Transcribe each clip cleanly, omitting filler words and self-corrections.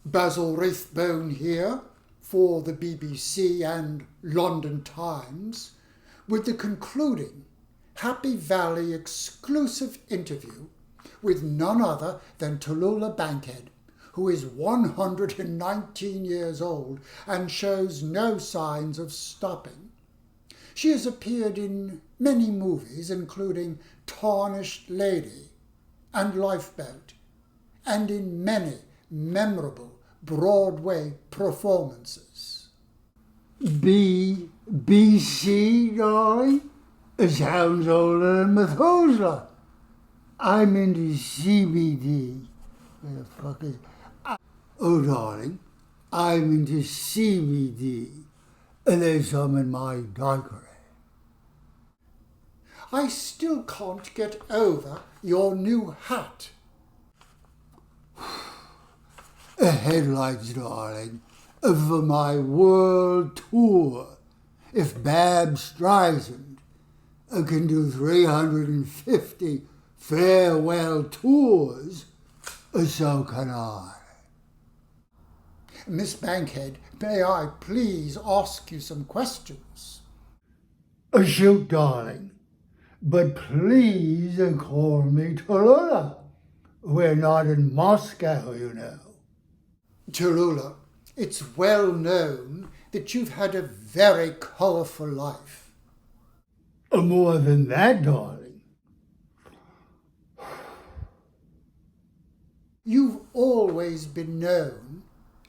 Basil Wraithbone here for the BBC and London Times with the concluding Happy Valley exclusive interview with none other than Tallulah Bankhead, who is 119 years old and shows no signs of stopping. She has appeared in many movies, including Tarnished Lady and Lifeboat, and in many memorable Broadway performances. BBC, darling? It sounds older than Methuselah. I'm into CBD. Where the fuck is... Oh, darling, I'm into CBD. And there's some in my daiquiri. I still can't get over your new hat. Headlights, darling, for my world tour. If Bab Streisand can do 350 farewell tours, so can I. Miss Bankhead, may I please ask you some questions? Shoot, darling, but please call me Tallulah. We're not in Moscow, you know. Tallulah, it's well known that you've had a very colourful life. More than that, darling. You've always been known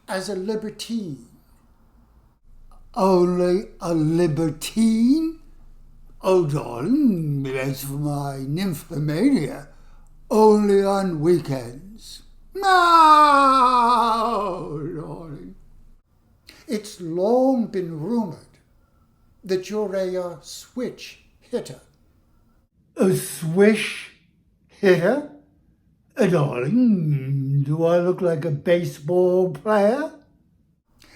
as a libertine. Only a libertine? Oh, darling, that's for my nymphomania. Only on weekends. No, darling. It's long been rumoured that you're a switch hitter. A swish hitter? Darling, do I look like a baseball player?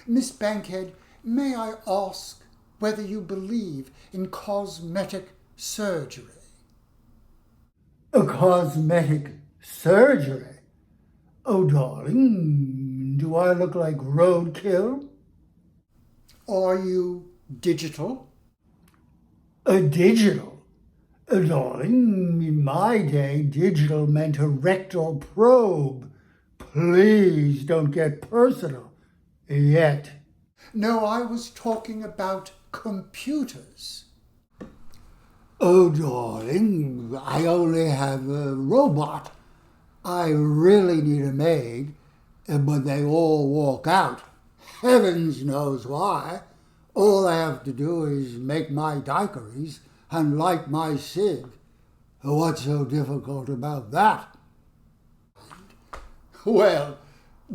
Miss Bankhead, may I ask whether you believe in cosmetic surgery? A cosmetic surgery? Oh, darling, do I look like roadkill? Are you digital? A digital? Darling, in my day, digital meant a rectal probe. Please don't get personal. Yet. No, I was talking about computers. Oh, darling, I only have a robot. I really need a maid, but they all walk out. Heavens knows why. All I have to do is make my daiquiris and light my cig. What's so difficult about that? Well,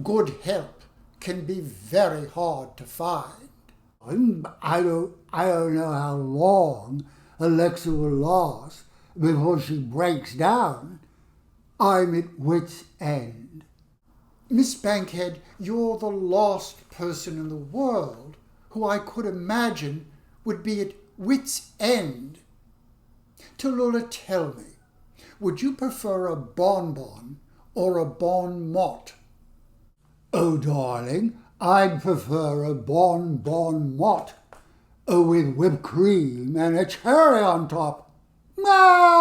good help can be very hard to find. I don't know how long Alexa will last before she breaks down. I'm at wit's end. Miss Bankhead, you're the last person in the world who I could imagine would be at wit's end. Tallulah, tell me, would you prefer a bonbon or a bon mot? Oh, darling, I'd prefer a bon mot with whipped cream and a cherry on top. No!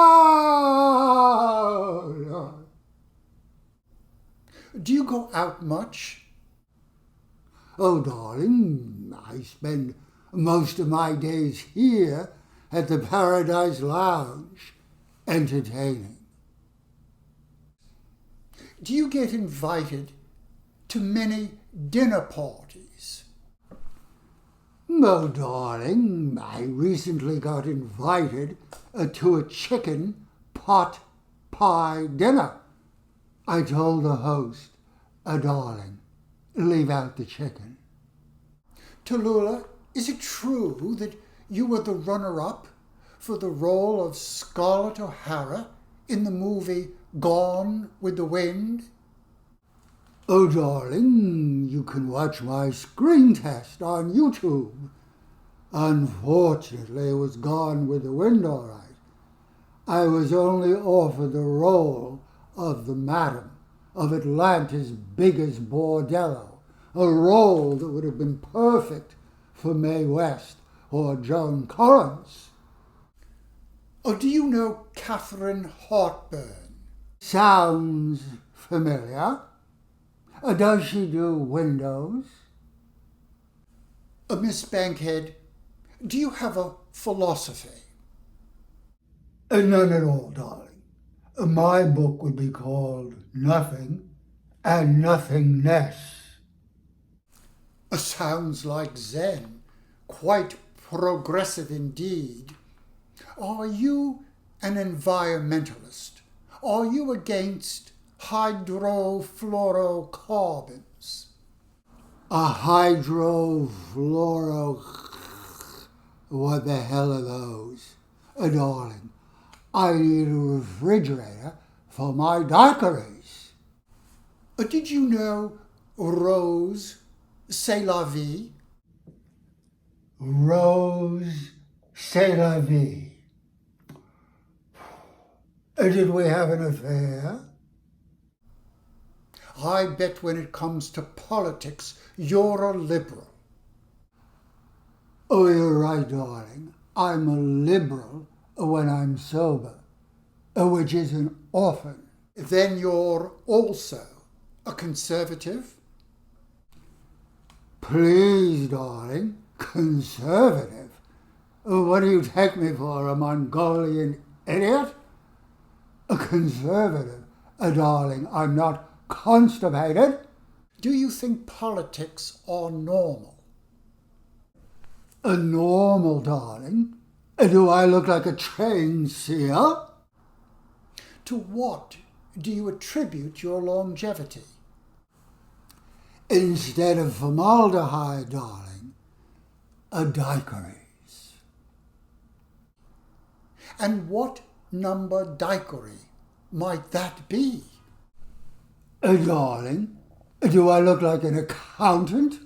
Do you go out much? Oh, darling, I spend most of my days here at the Paradise Lounge, entertaining. Do you get invited to many dinner parties? No, darling, I recently got invited to a chicken pot pie dinner. I told the host, darling, leave out the chicken. Tallulah, is it true that you were the runner-up for the role of Scarlett O'Hara in the movie Gone with the Wind? Oh, darling, you can watch my screen test on YouTube. Unfortunately, it was Gone with the Wind, all right. I was only offered the role of the madam of Atlanta's biggest bordello, a role that would have been perfect for Mae West or Joan Collins. Oh, do you know Catherine Heartburn? Sounds familiar. Does she do windows? Miss Bankhead, do you have a philosophy? None at all, darling. My book would be called Nothing and Nothingness. Sounds like Zen. Quite progressive indeed. Are you an environmentalist? Are you against hydrofluorocarbons? A hydrofluoro... What the hell are those? Darling, I need a refrigerator for my daiquiris. Did you know Rose, c'est la vie? Rose, c'est la vie. Did we have an affair? I bet when it comes to politics, you're a liberal. Oh, you're right, darling. I'm a liberal when I'm sober, which isn't often. Then you're also a conservative? Please, darling, conservative? What do you take me for, a Mongolian idiot? A conservative, darling, I'm not constipated. Do you think politics are normal? A normal, darling? Do I look like a trained seer? To what do you attribute your longevity? Instead of formaldehyde, darling, a daiquiris. And what number daiquiri might that be? Darling, do I look like an accountant?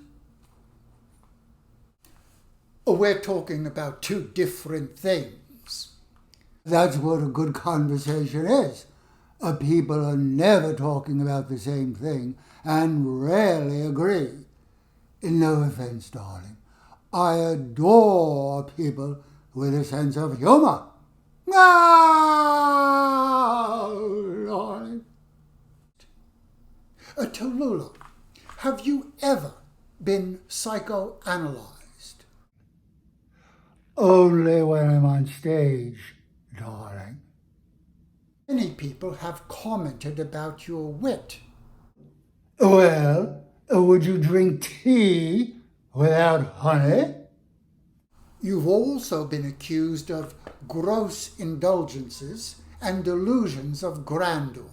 We're talking about two different things. That's what a good conversation is. People are never talking about the same thing and rarely agree. No offense, darling. I adore people with a sense of humor. Oh, darling. Tallulah, have you ever been psychoanalyzed? Only when I'm on stage, darling. Many people have commented about your wit. Well, would you drink tea without honey? You've also been accused of gross indulgences and delusions of grandeur.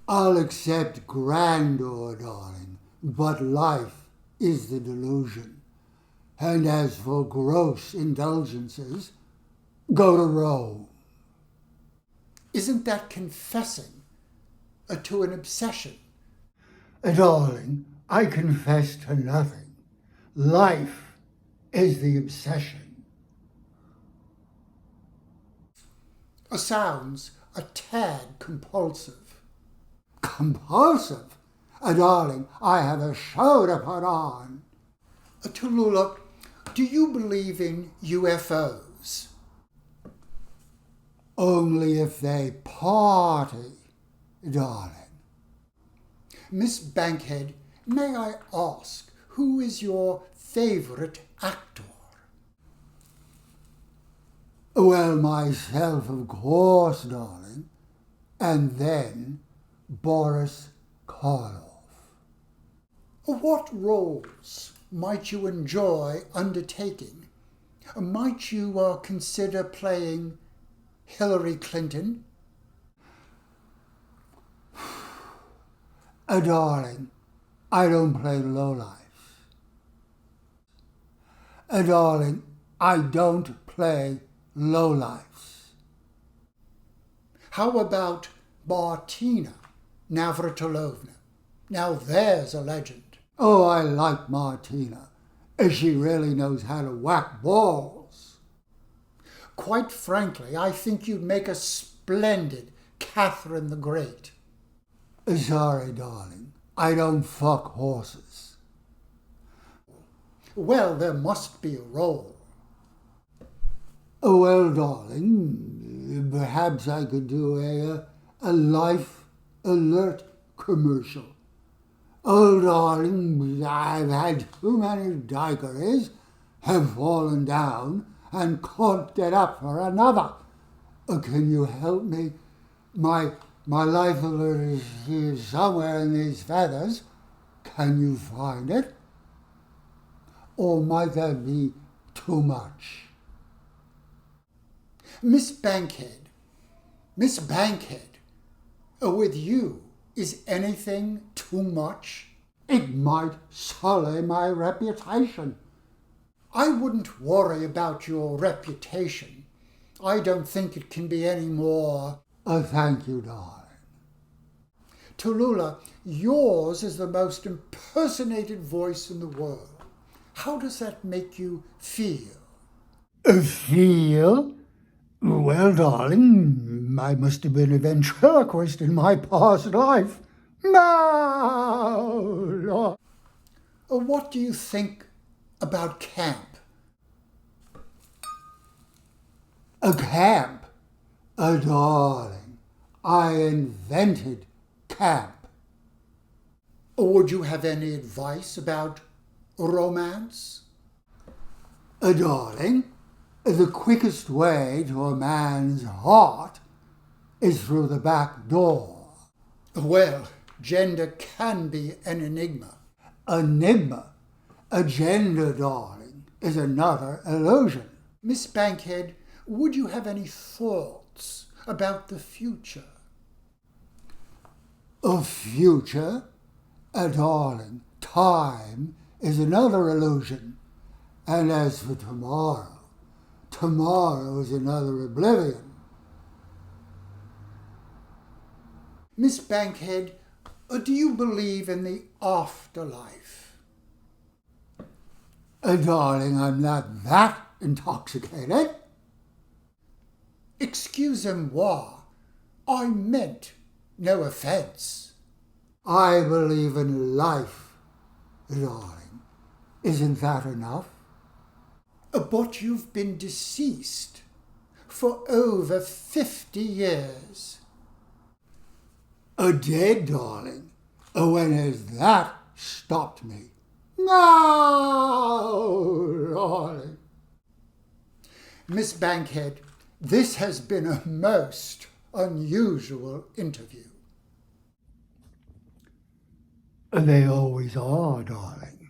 I'll accept grandeur, darling, but life is the delusion. And as for gross indulgences, go to Rome. Isn't that confessing to an obsession? Darling, I confess to nothing. Life is the obsession. Sounds a tad compulsive. Compulsive? Darling, I have a show to put on. Tallulah, do you believe in UFOs? Only if they party, darling. Miss Bankhead, may I ask, who is your favourite actor? Well, myself, of course, darling. And then Boris Karloff. What roles might you enjoy undertaking? Might you consider playing Hillary Clinton? Darling, I don't play lowlifes. Darling, I don't play lowlifes. How about Martina Navratilova? Now there's a legend. Oh, I like Martina. She really knows how to whack balls. Quite frankly, I think you'd make a splendid Catherine the Great. Sorry, darling. I don't fuck horses. Well, there must be a role. Oh, well, darling, perhaps I could do a life alert commercial. Oh, darling, I've had too many daiquiris, have fallen down, and can't get up for another. Can you help me? My life alert is somewhere in these feathers. Can you find it? Or might that be too much? Miss Bankhead, with you, is anything too much? It might sully my reputation. I wouldn't worry about your reputation. I don't think it can be any more. Thank you, darling. Tallulah, yours is the most impersonated voice in the world. How does that make you feel? Feel? Well, darling, I must have been a ventriloquist in my past life. No! What do you think about camp? A camp? Darling, I invented camp. Would you have any advice about romance? Darling, the quickest way to a man's heart is through the back door. Well, gender can be an enigma. Enigma? A gender, darling, is another illusion. Miss Bankhead, would you have any thoughts about the future? A future? Darling, time is another illusion. And as for tomorrow, tomorrow is another oblivion. Miss Bankhead, do you believe in the afterlife? Darling, I'm not that intoxicated. Excusez-moi, I meant no offence. I believe in life, darling. Isn't that enough? But you've been deceased for over 50 years. Dead, darling. When has that stopped me? No, darling. Miss Bankhead, this has been a most unusual interview. They always are, darling.